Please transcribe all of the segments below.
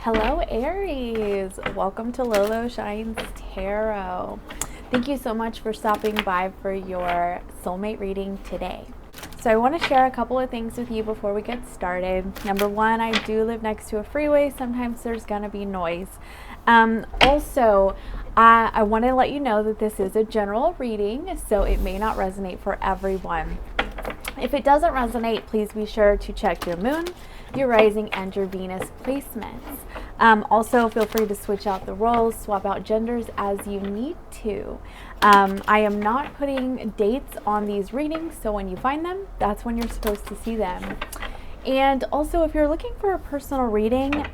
Hello Aries, welcome to Lolo Shines Tarot. Thank you so much for stopping by for your soulmate reading today. So I want to share a couple of things with you before we get started. Number one, I do live next to a freeway. Sometimes there's going to be noise. Also, I want to let you know that this is a general reading, so it may not resonate for everyone. If it doesn't resonate, please be sure to check your moon, your rising, and your Venus placements. Also, feel free to switch out the roles, swap out genders as you need to. I am not putting dates on these readings, so when you find them, that's when you're supposed to see them. And also, if you're looking for a personal reading,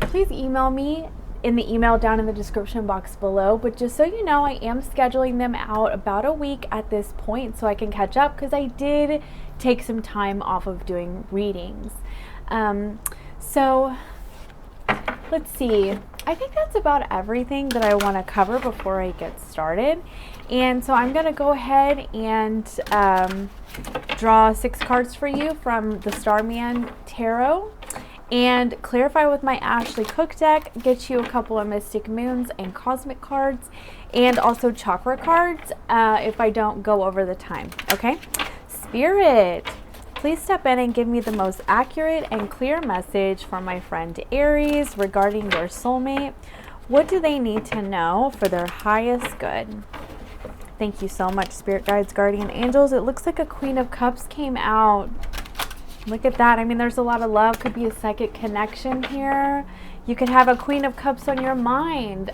please email me in the email down in the description box below. But just so you know, I am scheduling them out about a week at this point so I can catch up, because I did take some time off of doing readings. So let's see. I think that's about everything that I want to cover before I get started. And so I'm going to go ahead and draw 6 cards for you from the Starman Tarot and clarify with my Ashley Cook deck, get you a couple of Mystic Moons and Cosmic cards, and also chakra cards if I don't go over the time. Okay? Spirit, please step in and give me the most accurate and clear message for my friend Aries regarding their soulmate. What do they need to know for their highest good? Thank you so much, Spirit Guides, Guardian Angels. It looks like a Queen of Cups came out. Look at that. I mean, there's a lot of love. Could be a psychic connection here. You could have a Queen of Cups on your mind.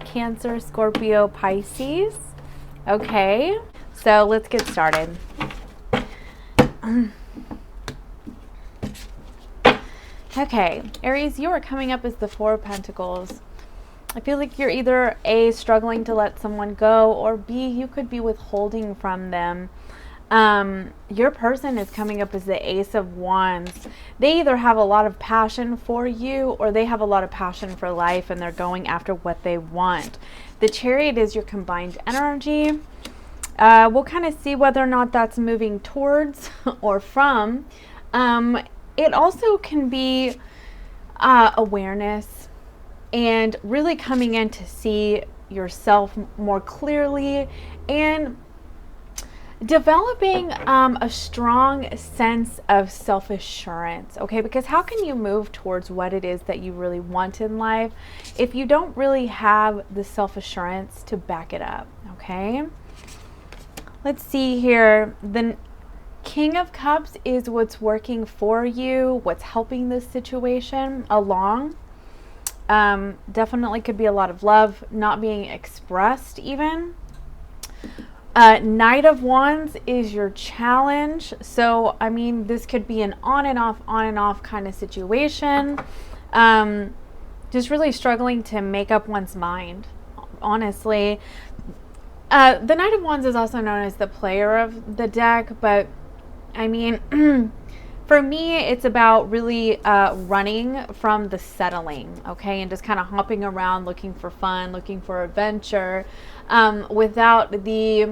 Cancer, Scorpio, Pisces. Okay, so let's get started. Okay, Aries, you are coming up as the Four of Pentacles. I feel like you're either A, struggling to let someone go, or B, you could be withholding from them. Your person is coming up as the Ace of Wands. They either have a lot of passion for you, or they have a lot of passion for life and they're going after what they want. The Chariot is your combined energy. We'll kind of see whether or not that's moving towards or from. It also can be awareness and really coming in to see yourself more clearly and developing a strong sense of self-assurance, okay? Because how can you move towards what it is that you really want in life if you don't really have the self-assurance to back it up, okay? Let's see here. The King of Cups is what's working for you, what's helping this situation along. Definitely could be a lot of love not being expressed even. Knight of Wands is your challenge. So, I mean, this could be an on and off kind of situation. Just really struggling to make up one's mind, honestly. The Knight of Wands is also known as the player of the deck, but I mean, for me, it's about really running from the settling, okay, and just kind of hopping around, looking for fun, looking for adventure, without the,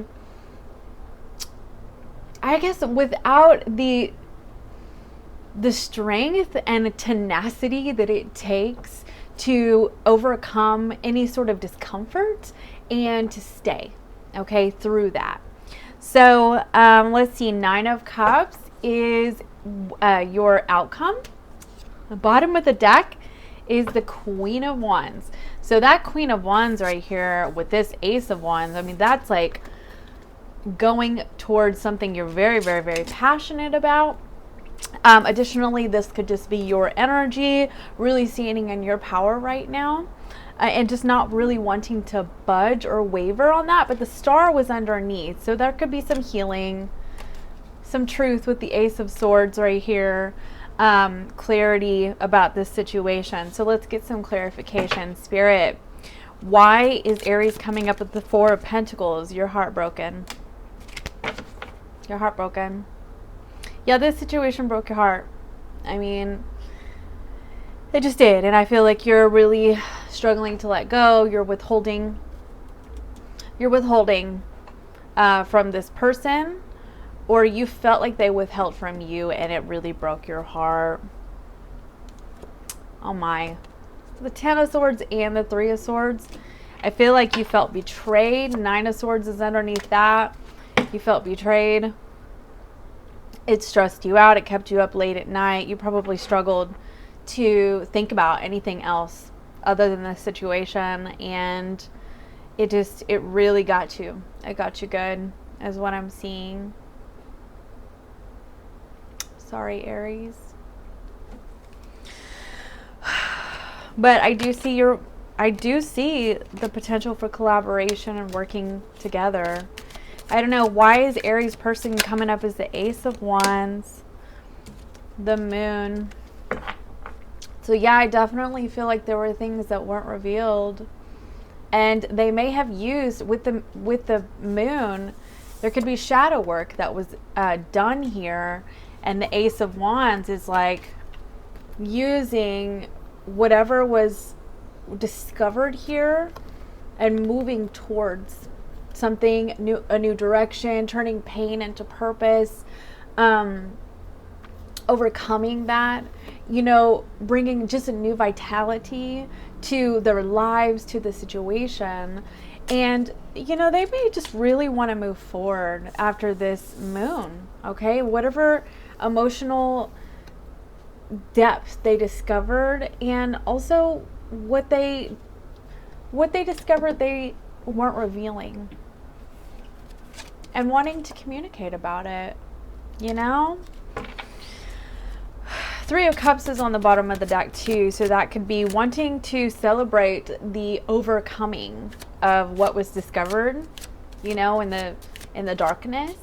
I guess, without the strength and tenacity that it takes to overcome any sort of discomfort and to stay, okay, through that. So let's see, 9 of Cups is your outcome. The bottom of the deck is the Queen of Wands. So that Queen of Wands right here with this Ace of Wands, I mean, that's like going towards something you're very, very, very passionate about. Additionally, this could just be your energy, really standing in your power right now. And just not really wanting to budge or waver on that. But the star was underneath. So there could be some healing, some truth with the Ace of Swords right here. Clarity about this situation. So let's get some clarification. Spirit, why is Aries coming up with the Four of Pentacles? You're heartbroken. You're heartbroken. Yeah, this situation broke your heart. I mean, it just did. And I feel like you're really struggling to let go. You're withholding from this person, or you felt like they withheld from you and it really broke your heart. Oh my. The Ten of Swords and the Three of Swords. I feel like you felt betrayed. Nine of Swords is underneath that. You felt betrayed. It stressed you out. It kept you up late at night. You probably struggled to think about anything else other than this situation. And it really got you. It got you good, is what I'm seeing. Sorry, Aries. But I do see the potential for collaboration and working together. I don't know, why is Aries person coming up as the Ace of Wands, the Moon? So yeah, I definitely feel like there were things that weren't revealed, and they may have used with the Moon. There could be shadow work that was done here, and the Ace of Wands is like using whatever was discovered here and moving towards something new, a new direction, turning pain into purpose, overcoming that, bringing just a new vitality to their lives, to the situation. And, they may just really want to move forward after this moon, okay? Whatever emotional depth they discovered, and also what they discovered they weren't revealing, and wanting to communicate about it, Three of Cups is on the bottom of the deck too, so that could be wanting to celebrate the overcoming of what was discovered, in the darkness,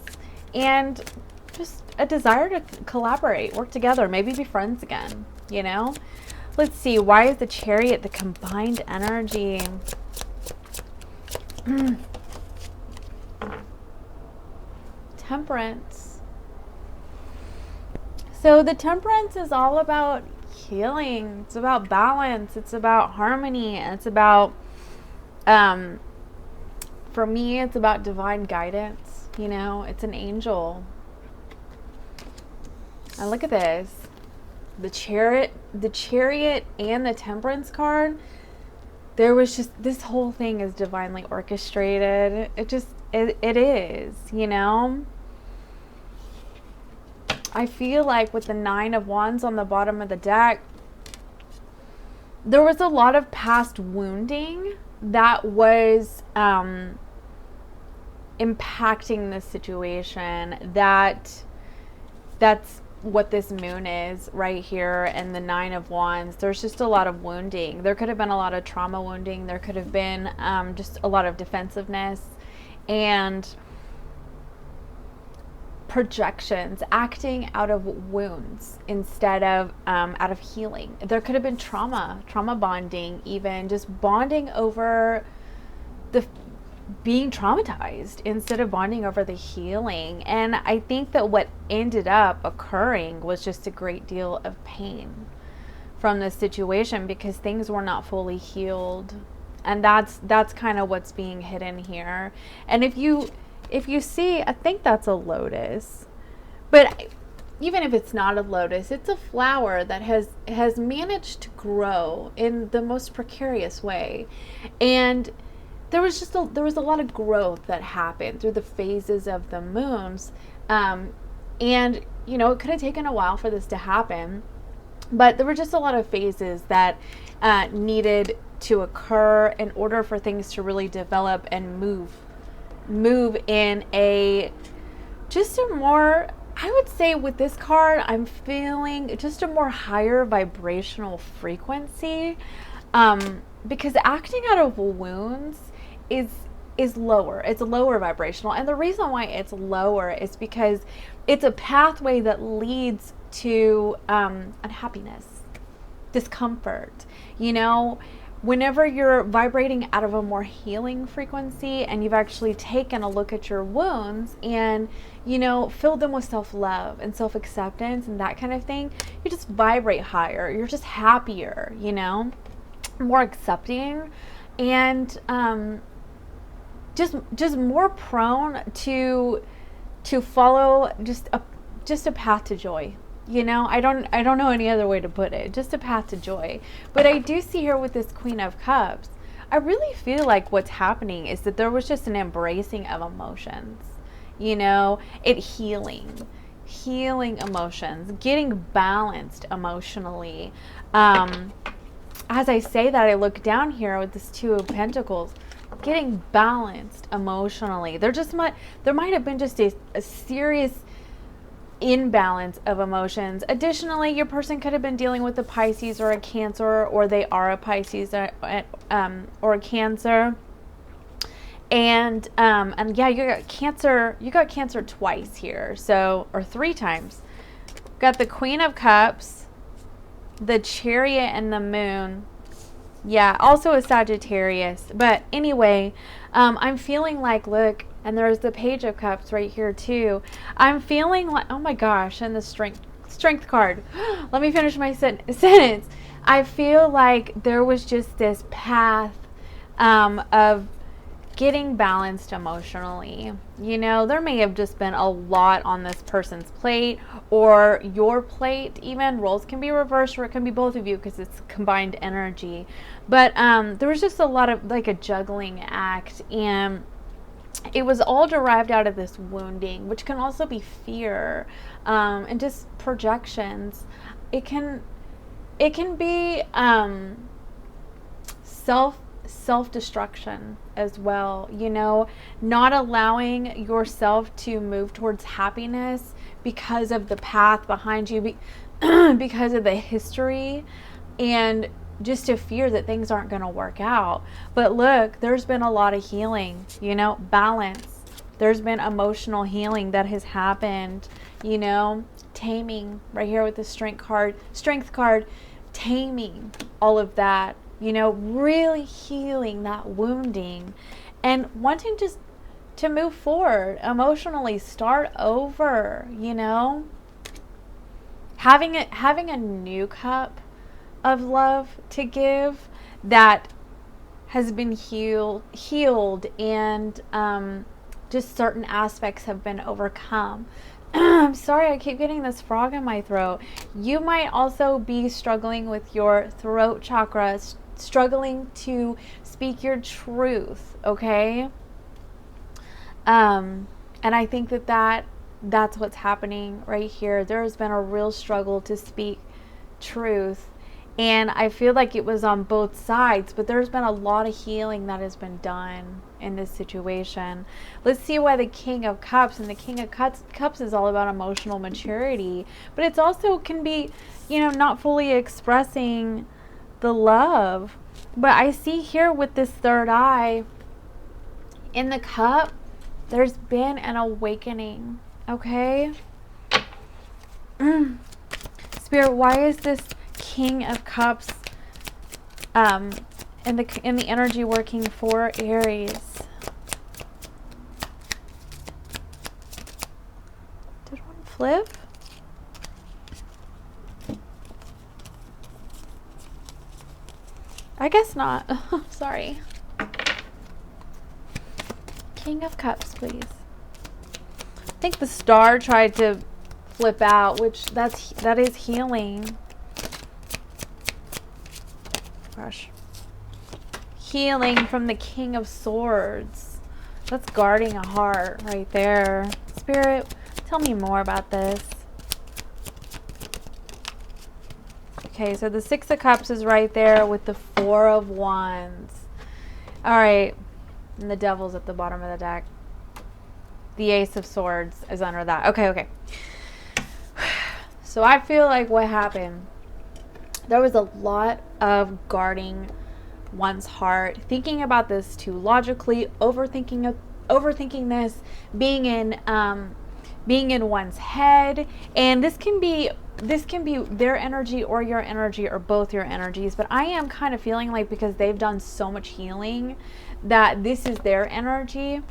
and just a desire to collaborate, work together, maybe be friends again, Let's see, why is the Chariot the combined energy? Temperance. So the Temperance is all about healing. It's about balance. It's about harmony. It's about, for me, it's about divine guidance. It's an angel. And look at this. The Chariot and the Temperance card. There was just, this whole thing is divinely orchestrated. It is, I feel like with the Nine of Wands on the bottom of the deck, there was a lot of past wounding that was impacting the situation. That's what this moon is right here, and the Nine of Wands. There's just a lot of wounding. There could have been a lot of trauma wounding. There could have been just a lot of defensiveness and projections, acting out of wounds instead of out of healing. There could have been trauma bonding, even just bonding over the being traumatized instead of bonding over the healing. And I think that what ended up occurring was just a great deal of pain from this situation, because things were not fully healed. And that's kind of what's being hidden here. And if you see, I think that's a lotus, but even if it's not a lotus, it's a flower that has managed to grow in the most precarious way. And there was a lot of growth that happened through the phases of the moons. And, it could have taken a while for this to happen, but there were just a lot of phases that needed to occur in order for things to really develop and move in just a more, I would say with this card, I'm feeling just a more higher vibrational frequency, because acting out of wounds is lower. It's lower vibrational. And the reason why it's lower is because it's a pathway that leads to unhappiness, discomfort. Whenever you're vibrating out of a more healing frequency, and you've actually taken a look at your wounds and, filled them with self-love and self-acceptance and that kind of thing, you just vibrate higher. You're just happier, more accepting, and just more prone to follow just a path to joy, You know, I don't know any other way to put it. Just a path to joy. But I do see here with this Queen of Cups, I really feel like what's happening is that there was just an embracing of emotions. You know, healing emotions, getting balanced emotionally. As I say that, I look down here with this Two of Pentacles, getting balanced emotionally. There might have been just a serious imbalance of emotions. Additionally, your person could have been dealing with a Pisces or a Cancer, or they are a Pisces or a Cancer. And yeah, you got Cancer twice here, so, or 3 times. Got the Queen of Cups, the Chariot, and the Moon. Yeah, also a Sagittarius. But anyway, I'm feeling like, look, and there's the Page of Cups right here too. I'm feeling like, oh my gosh, and the strength card. Let me finish my sentence. I feel like there was just this path of getting balanced emotionally. You know, there may have just been a lot on this person's plate, or your plate even. Roles can be reversed, or it can be both of you because it's combined energy. But there was just a lot of, like, a juggling act, and it was all derived out of this wounding, which can also be fear, and just projections. It can be self-destruction as well, you know, not allowing yourself to move towards happiness because of the path behind you, because of the history, and just a fear that things aren't going to work out. But look, there's been a lot of healing, you know, balance. There's been emotional healing that has happened, you know, taming right here with the strength card, taming all of that, you know, really healing that wounding and wanting just to move forward emotionally, start over, you know, having a new cup of love to give that has been healed, and just certain aspects have been overcome. I'm sorry, I keep getting this frog in my throat. You might also be struggling with your throat chakra, struggling to speak your truth, okay? And I think that's what's happening right here. There has been a real struggle to speak truth, and I feel like it was on both sides, but there's been a lot of healing that has been done in this situation. Let's see why the King of Cups, and the King of Cups is all about emotional maturity, but it's also can be, you know, not fully expressing the love. But I see here with this third eye in the cup, there's been an awakening, okay? Spirit, why is this King of Cups in the energy working for Aries? Did one flip? I guess not. Sorry. King of Cups, please. I think the star tried to flip out, which that is healing. Gosh. Healing from the King of Swords. That's guarding a heart right there. Spirit, tell me more about this. Okay, so the Six of Cups is right there with the Four of Wands. All right, and the Devil's at the bottom of the deck. The Ace of Swords is under that. Okay. So I feel like what happened, there was a lot of guarding one's heart, thinking about this too logically, overthinking this, being in one's head, and this can be their energy or your energy or both your energies. But I am kind of feeling like, because they've done so much healing, that this is their energy.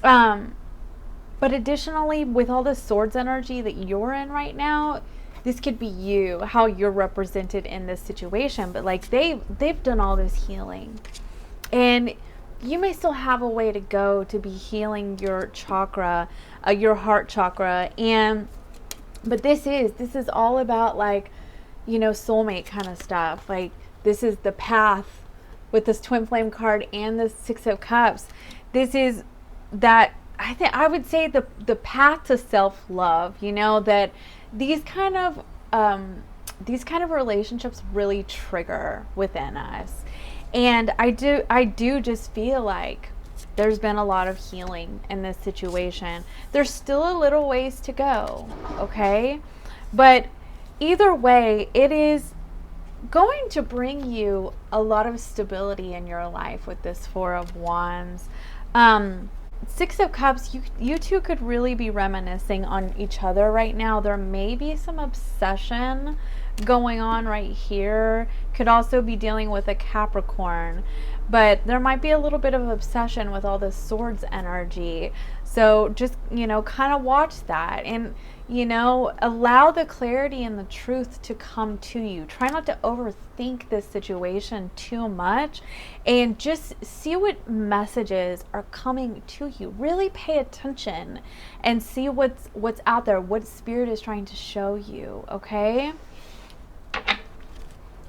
But additionally, with all the swords energy that you're in right now, this could be you, how you're represented in this situation. But like they've done all this healing, and you may still have a way to go to be healing your chakra, your heart chakra. And But this is all about, like, you know, soulmate kind of stuff. Like, this is the path with this twin flame card and the Six of Cups. This is that, I would say, the path to self-love, you know, that these kind of relationships really trigger within us. And I do just feel like there's been a lot of healing in this situation. There's still a little ways to go, okay? But either way, it is going to bring you a lot of stability in your life with this Four of Wands. Six of Cups, you two could really be reminiscing on each other right now. There may be some obsession going on right here. Could also be dealing with a Capricorn, but there might be a little bit of obsession with all this swords energy. So just, you know, kind of watch that, and, you know, allow the clarity and the truth to come to you. Try not to overthink this situation too much, and just see what messages are coming to you. Really pay attention and see what's out there, what Spirit is trying to show you, okay?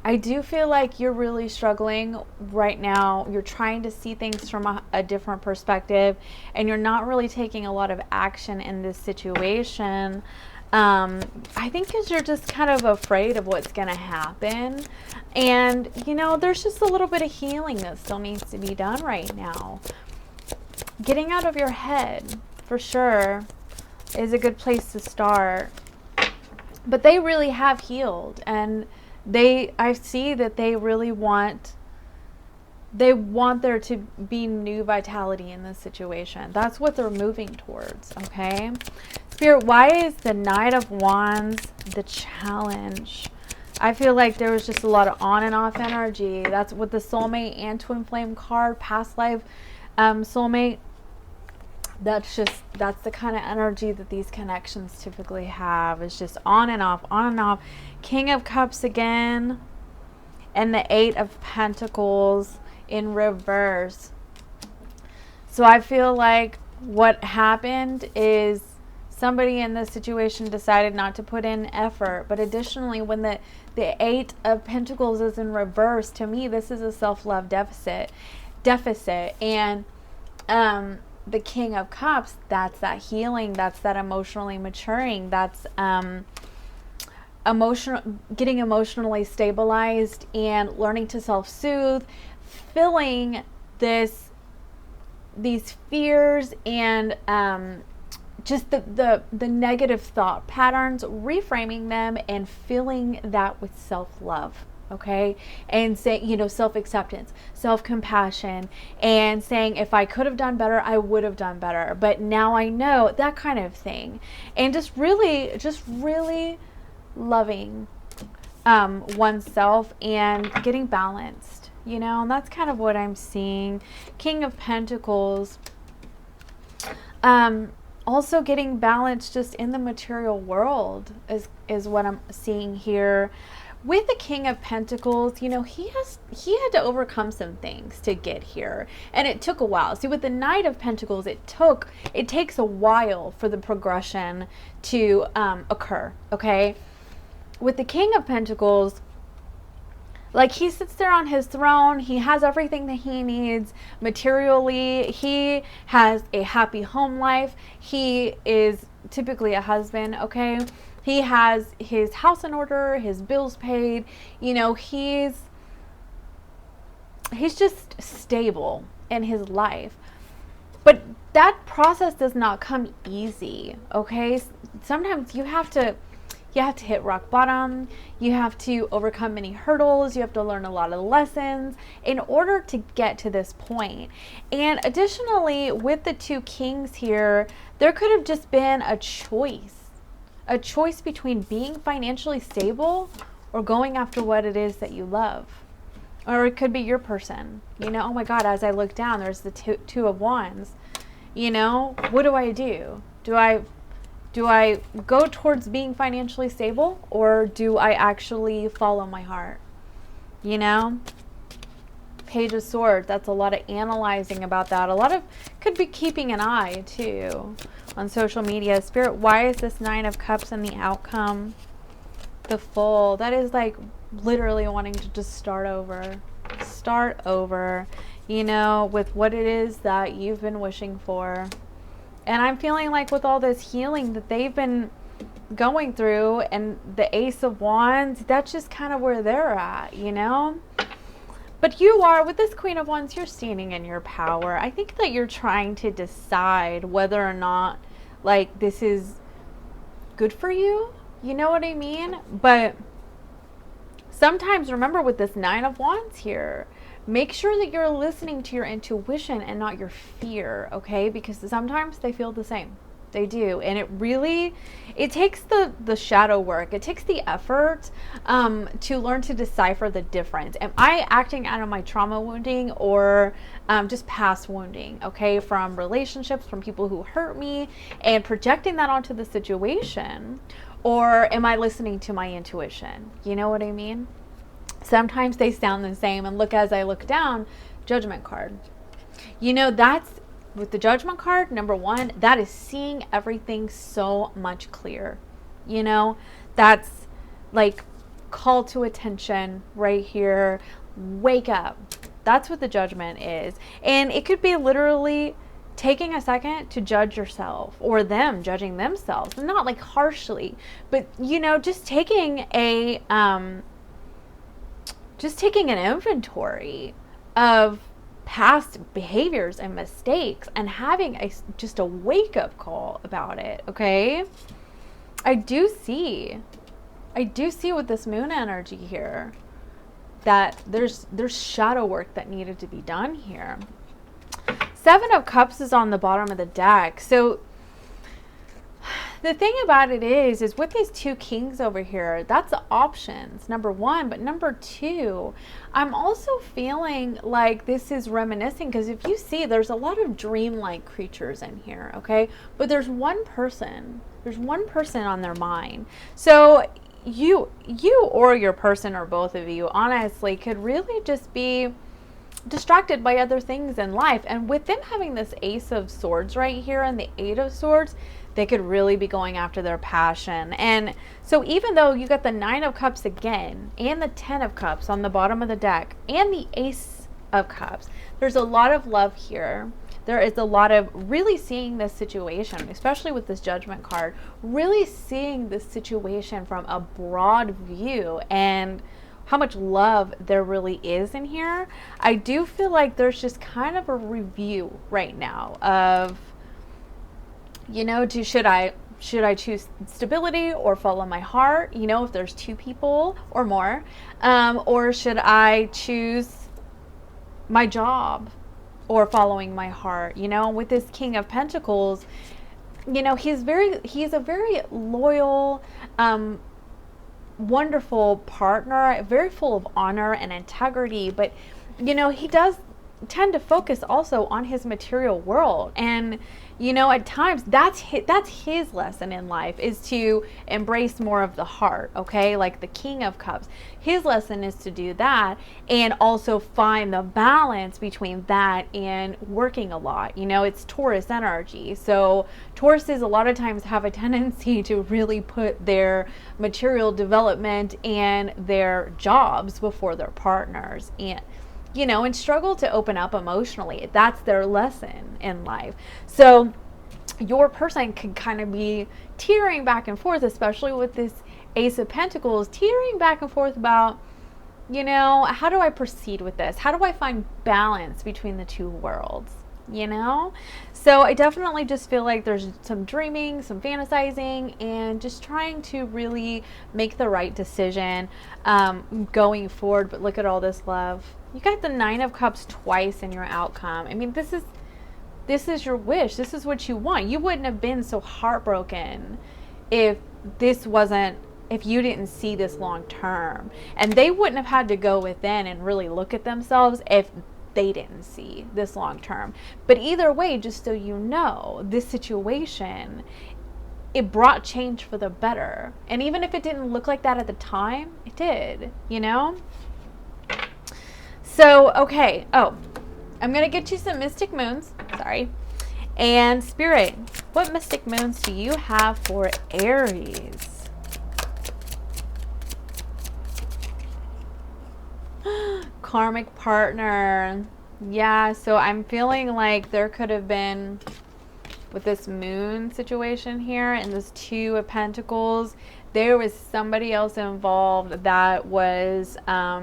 I do feel like you're really struggling right now. You're trying to see things from a different perspective, and you're not really taking a lot of action in this situation. I think because you're just kind of afraid of what's going to happen. And, you know, there's just a little bit of healing that still needs to be done right now. Getting out of your head, for sure, is a good place to start. But they really have healed, and I see that they really want there to be new vitality in this situation. That's what they're moving towards, okay? Spirit, why is the Knight of Wands the challenge? I feel like there was just a lot of on and off energy. That's with the soulmate and twin flame card, past life soulmate. That's the kind of energy that these connections typically have. It's just on and off, on and off. King of Cups again, and the Eight of Pentacles in reverse. So I feel like what happened is somebody in this situation decided not to put in effort. But additionally, when the Eight of Pentacles is in reverse, to me, this is a self-love deficit. And the King of Cups, that's that healing, that's that emotionally maturing, that's getting emotionally stabilized and learning to self-soothe, filling these fears and just the negative thought patterns, reframing them and filling that with self-love. Okay, and say, you know, self-acceptance, self-compassion, and saying, if I could have done better, I would have done better, but now I know, that kind of thing. And just really loving oneself and getting balanced, you know. And that's kind of what I'm seeing. King of Pentacles, also getting balanced just in the material world is what I'm seeing here. With the King of Pentacles, you know, he had to overcome some things to get here, and it took a while. See, with the Knight of Pentacles, it takes a while for the progression to occur, okay? With the King of Pentacles, like, he sits there on his throne, he has everything that he needs materially, he has a happy home life, he is typically a husband, okay? He has his house in order, his bills paid, you know, he's just stable in his life. But that process does not come easy, okay? Sometimes you have to hit rock bottom, you have to overcome many hurdles, you have to learn a lot of lessons in order to get to this point. And additionally, with the two kings here, there could have just been a choice between being financially stable or going after what it is that you love. Or it could be your person. You know, oh my God, as I look down, there's the two of Wands. You know, what do I do? Do I go towards being financially stable, or do I actually follow my heart? You know? Page of Swords, that's a lot of analyzing about that. A lot of could be keeping an eye too. on social media. Spirit, why is this Nine of Cups and the outcome? The Fool. That is like literally wanting to just start over. Start over, you know, with what it is that you've been wishing for. And I'm feeling like with all this healing that they've been going through, and the Ace of Wands, that's just kind of where they're at, you know. But you are, with this Queen of Wands, you're standing in your power. I think that you're trying to decide whether or not, like, this is good for you. You know what I mean? But sometimes, remember, with this Nine of Wands here, make sure that you're listening to your intuition and not your fear, okay? Because sometimes they feel the same. They do. And it really, it takes the shadow work. It takes the effort to learn to decipher the difference. Am I acting out of my trauma wounding, or just past wounding, okay? From relationships, from people who hurt me, and projecting that onto the situation? Or am I listening to my intuition? You know what I mean? Sometimes they sound the same. And look, as I look down, Judgment card. You know, that's, with the Judgment card, number one, that is seeing everything so much clearer. You know, that's like call to attention right here. Wake up. That's what the Judgment is. And it could be literally taking a second to judge yourself, or them judging themselves, not like harshly, but, you know, just taking an inventory of past behaviors and mistakes, and having just a wake-up call about it, okay? I do see with this Moon energy here that there's shadow work that needed to be done here. Seven of Cups is on the bottom of the deck. So the thing about it is with these two kings over here, that's options, number one. But number two, I'm also feeling like this is reminiscing, because if you see, there's a lot of dreamlike creatures in here, okay? But there's one person on their mind. So you or your person, or both of you, honestly, could really just be distracted by other things in life. And with them having this Ace of Swords right here and the Eight of Swords, they could really be going after their passion. And so even though you got the Nine of Cups again, and the Ten of Cups on the bottom of the deck, and the Ace of Cups, there's a lot of love here. There is a lot of really seeing this situation, especially with this Judgment card, really seeing this situation from a broad view, and how much love there really is in here. I do feel like there's just kind of a review right now of, you know, should I choose stability or follow my heart? You know, if there's two people or more, or should I choose my job or following my heart? You know, with this King of Pentacles, you know, he's a very loyal, wonderful partner, very full of honor and integrity, but, you know, he does tend to focus also on his material world. And, you know, at times that's his lesson in life, is to embrace more of the heart, okay? Like the King of Cups, his lesson is to do that, and also find the balance between that and working a lot. You know, it's Taurus energy. So Tauruses a lot of times have a tendency to really put their material development and their jobs before their partners, and, you know, and struggle to open up emotionally. That's their lesson in life. So your person can kind of be teetering back and forth, especially with this Ace of Pentacles, teetering back and forth about, you know, how do I proceed with this? How do I find balance between the two worlds? You know? So I definitely just feel like there's some dreaming, some fantasizing, and just trying to really make the right decision going forward. But look at all this love. You got the Nine of Cups twice in your outcome. I mean, this is your wish. This is what you want. You wouldn't have been so heartbroken if you didn't see this long term. And they wouldn't have had to go within and really look at themselves if they didn't see this long term. But either way, just so you know, this situation, it brought change for the better. And even if it didn't look like that at the time, it did, you know? So, okay. Oh, I'm going to get you some Mystic Moons. Sorry. And Spirit, What mystic moons do you have for Aries? Karmic partner. Yeah, so I'm feeling like there could have been, with this moon situation here and this Two of Pentacles, there was somebody else involved that was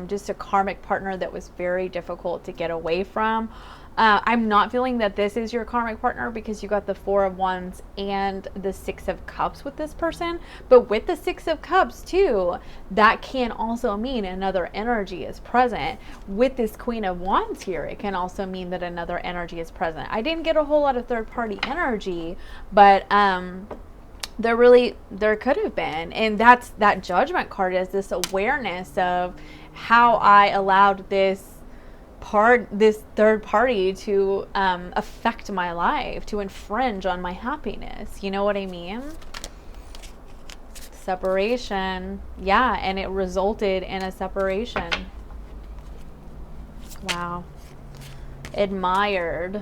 just a karmic partner that was very difficult to get away from. I'm not feeling that this is your karmic partner because you got the Four of Wands and the Six of Cups with this person. But with the Six of Cups too, that can also mean another energy is present. With this Queen of Wands here, it can also mean that another energy is present. I didn't get a whole lot of third party energy, but there could have been. And that's that Judgment card, is this awareness of how I allowed this third party to affect my life, to infringe on my happiness. You know what I mean? Separation. Yeah, and it resulted in a separation. Wow. Admired.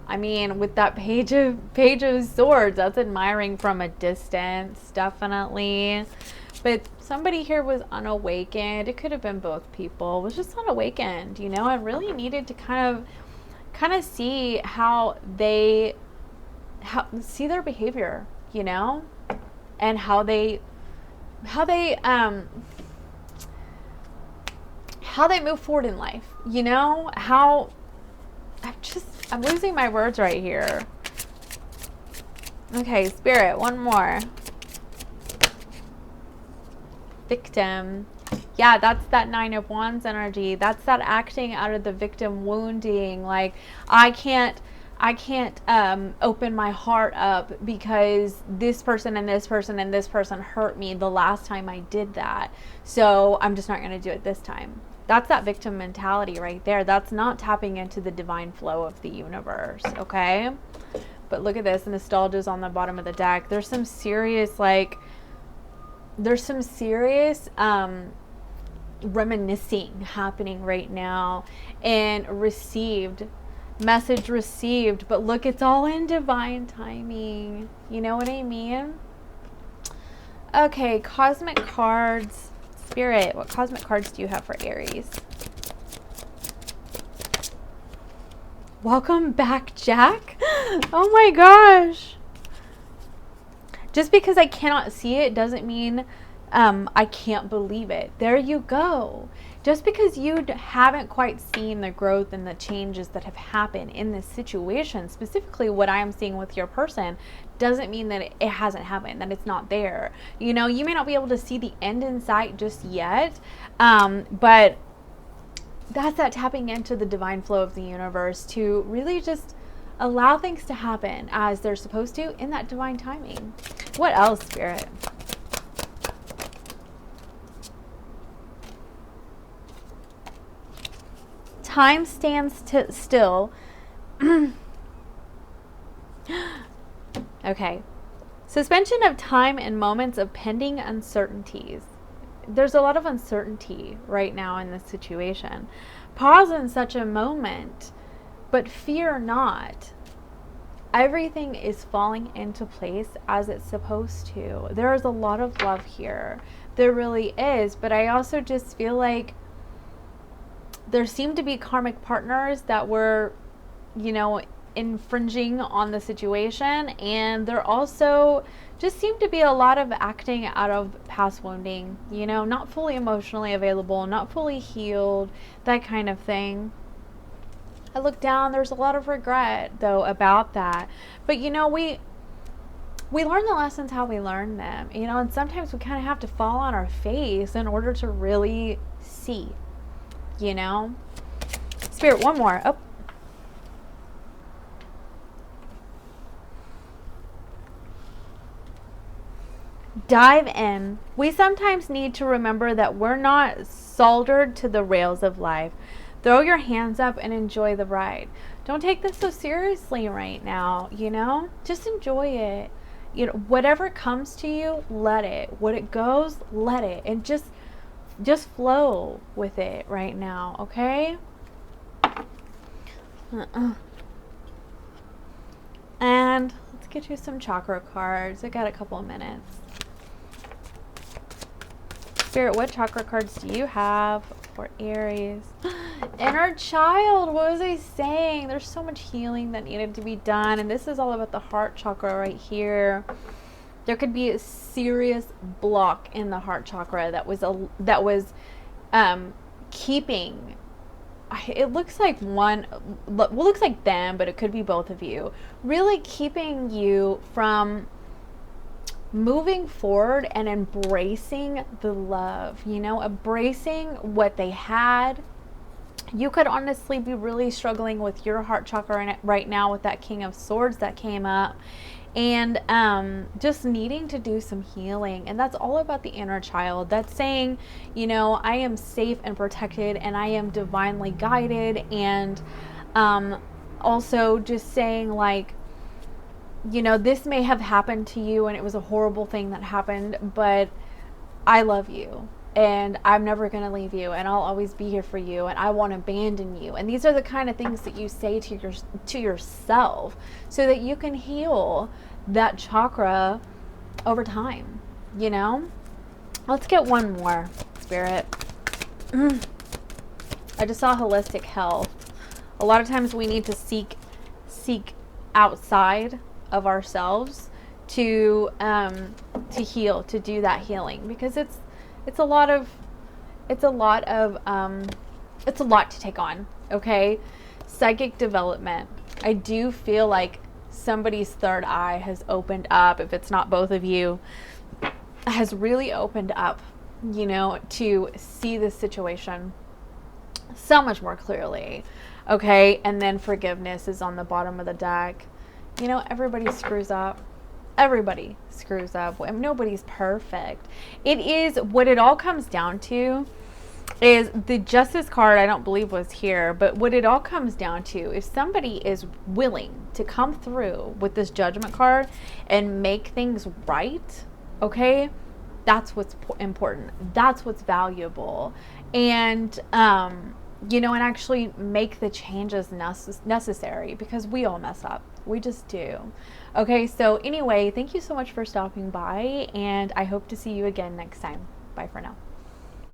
I mean, with that page of swords, that's admiring from a distance, definitely. But somebody here was unawakened. It could have been both people. It was just unawakened, you know. I really needed to kind of see how they see their behavior, you know, and how they move forward in life, you know. How I'm losing my words right here. Okay, Spirit, one more. Victim. Yeah, that's that Nine of Wands energy. That's that acting out of the victim wounding. Like, I can't open my heart up because this person and this person and this person hurt me the last time I did that. So I'm just not going to do it this time. That's that victim mentality right there. That's not tapping into the divine flow of the universe, okay? But look at this. Nostalgia's on the bottom of the deck. There's some serious, reminiscing happening right now, and message received, but look, it's all in divine timing. You know what I mean? Okay, cosmic cards. Spirit, what cosmic cards do you have for Aries? Welcome back, Jack. Oh my gosh. Just because I cannot see it doesn't mean I can't believe it. There you go. Just because you haven't quite seen the growth and the changes that have happened in this situation, specifically what I am seeing with your person, doesn't mean that it hasn't happened, that it's not there. You know, you may not be able to see the end in sight just yet, but that's that tapping into the divine flow of the universe to really just allow things to happen as they're supposed to in that divine timing. What else, Spirit? Time stands still. Okay. Suspension of time in moments of pending uncertainties. There's a lot of uncertainty right now in this situation. Pause in such a moment, but fear not. Everything is falling into place as it's supposed to. There is a lot of love here. There really is. But I also just feel like there seem to be karmic partners that were, you know, infringing on the situation, and there also just seemed to be a lot of acting out of past wounding, you know, not fully emotionally available, not fully healed, that kind of thing. I look down, there's a lot of regret though about that, but you know, we learn the lessons how we learn them, you know, and sometimes we kind of have to fall on our face in order to really see, you know. Spirit, one more. Oh, dive in. We sometimes need to remember that we're not soldered to the rails of life. Throw your hands up and enjoy the ride. Don't take this so seriously right now, you know? Just enjoy it. You know, whatever comes to you, let it. What it goes, let it. And just flow with it right now, okay? And let's get you some chakra cards. I got a couple of minutes. Spirit, what chakra cards do you have for Aries? Inner child, what was I saying? There's so much healing that needed to be done, and this is all about the heart chakra right here. There could be a serious block in the heart chakra that was keeping, it looks like one, well, looks like them, but it could be both of you, really keeping you from moving forward and embracing the love, you know, embracing what they had. You could honestly be really struggling with your heart chakra right now with that King of Swords that came up, and just needing to do some healing. And that's all about the inner child. That's saying, you know, I am safe and protected, and I am divinely guided. And also just saying, like, you know, this may have happened to you and it was a horrible thing that happened, but I love you and I'm never going to leave you, and I'll always be here for you, and I won't abandon you. And these are the kind of things that you say to yourself so that you can heal that chakra over time, you know? Let's get one more, Spirit. I just saw holistic health. A lot of times we need to seek outside of ourselves to heal, to do that healing, because it's a lot to take on. Okay, psychic development. I do feel like somebody's third eye has opened up. If it's not both of you, has really opened up, you know, to see this situation so much more clearly. Okay, and then forgiveness is on the bottom of the deck. You know, everybody screws up. Everybody screws up. Nobody's perfect. It is, what it all comes down to is the Justice card, I don't believe was here, but what it all comes down to, if somebody is willing to come through with this Judgment card and make things right, okay, that's what's important. That's what's valuable. And, you know, and actually make the changes necessary, because we all mess up. We just do. Okay, so anyway, thank you so much for stopping by, and I hope to see you again next time. Bye for now.